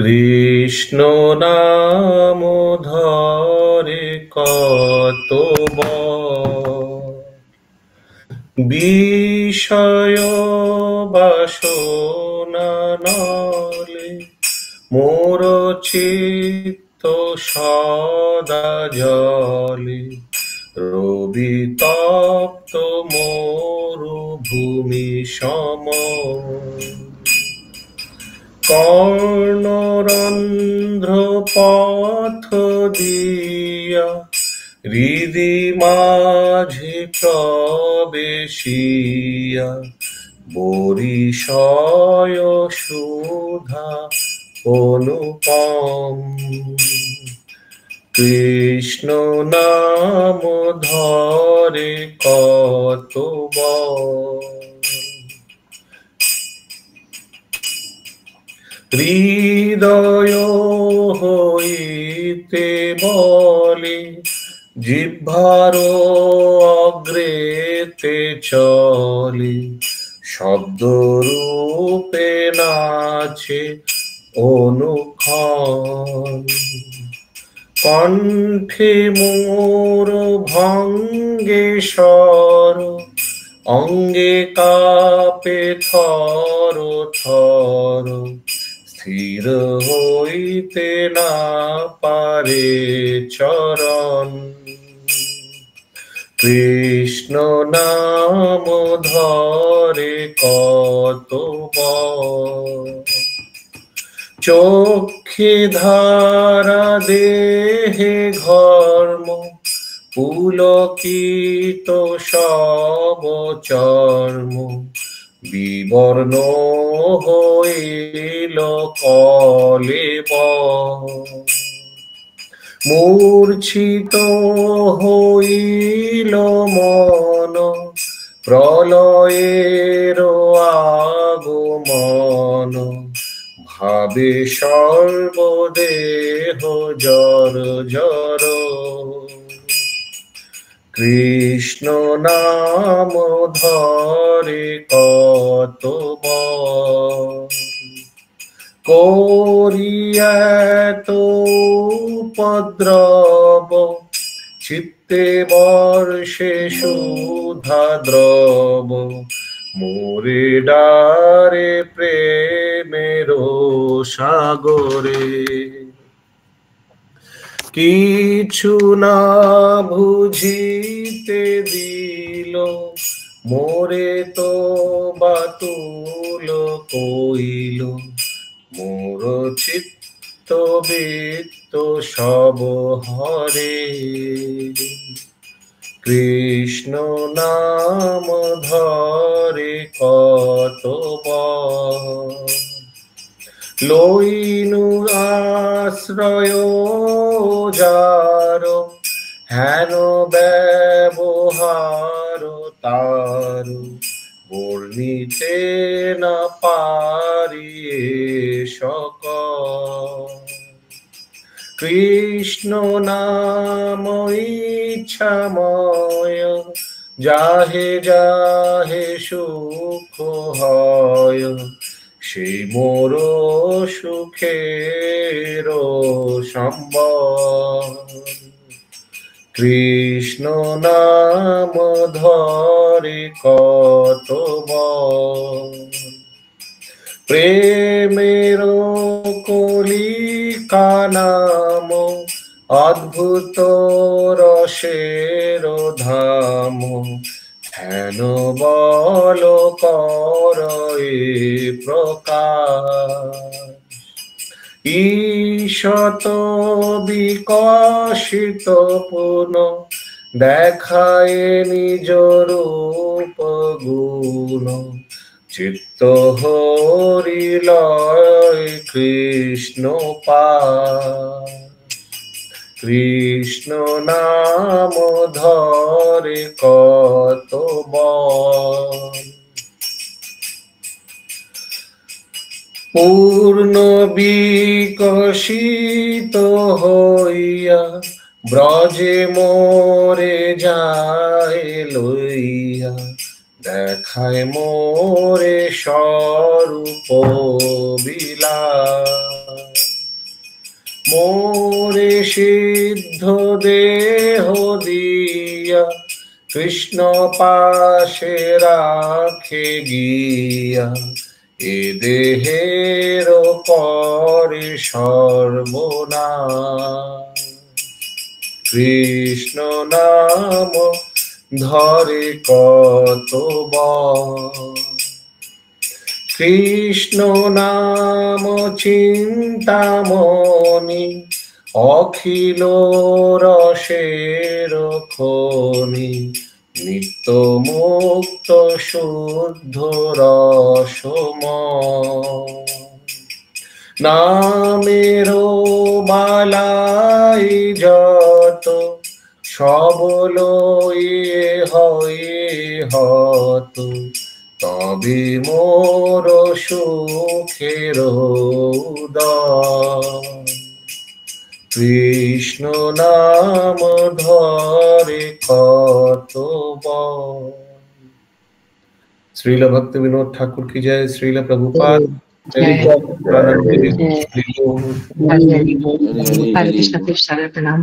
কৃষ্ণ নাম ধরে কত বিষয় বাসনা নলে মোর চিত্ত সদা জলে রবি তপ্ত মরুভূমি সম কর্ণরন্ধ্র পথ দিয়া হৃদি মাঝে প্রবেশিয়া বরিশয় সুধা অনুপম কৃষ্ণ নাম ধরে কত হৃদয় হইতে বলে জিহ্বার অগ্রেতে চলে শব্দ রূপে নাচে অনুক্ষণ কণ্ঠে মোর ভঙ্গে স্বর অঙ্গে কাপে থর থর স্থির হইতে না পারে চরণ কৃষ্ণ নাম ধরে কত চক্ষে ধারা দেহে ঘর্ম পুলকিত সব চর্ম বিবর্ণ হইল কলেব মূর্ছিত হইল মন প্রলয়ের আগমন ভাবে সর্বদেহ জর জর কৃষ্ণ নাম ধরে কত করিয়াত উপদ্রব চিত্তে বর্ষে সুধা দ্রব মোরে ডারে প্রেমের সাগরে কিছু না বুঝিতে দিল মোরে তো বাতুল কইল মোর চিত্ত বৃত্ত সব হরে কৃষ্ণ নাম ধরে কত লইনু আশ্রয় যার হেন ব্যবহার তার বর্ণিতে না পারি সকল কৃষ্ণ নাম ইচ্ছাময় যাহে যাহে সুখ হয় সেই মোর সুখের সম্বল কৃষ্ণ নাম ধরে কত প্রেমের কলিকা নাম অদ্ভুত রসের ধাম হেন বল কর প্রকাশ ঈশত বিকশিত পুন দেখায় নিজ রূপ গুণ চিত্ত হরিলয় কৃষ্ণ পায় কৃষ্ণ নাম ধরে কত পূর্ণ বিকশিত হইয়া ব্রজে মোরে যায় লইয়া দেখায় মোরে স্বরূপ বিলাস মোরে সিদ্ধ দেহ দিয়া কৃষ্ণ পাশে রাখে গিয়া, এ দেহের পরে সর্বনাশ। কৃষ্ণ নাম ধরে কতবার, কৃষ্ণ নাম চিন্তামণি, অখিল রসের খনি, নিত্য মুক্ত শুদ্ধ রসময়। নামের মালাই যত সবল হয়ে হত, তবে মোর সুখের উদয়। কৃষ্ণ নাম ধরে কতবার। শ্রীল ভক্তি বিনোদ ঠাকুর কি জয়, শ্রীল প্রভুপাদ हरे कृष्ण, कृष्ण प्रणाम।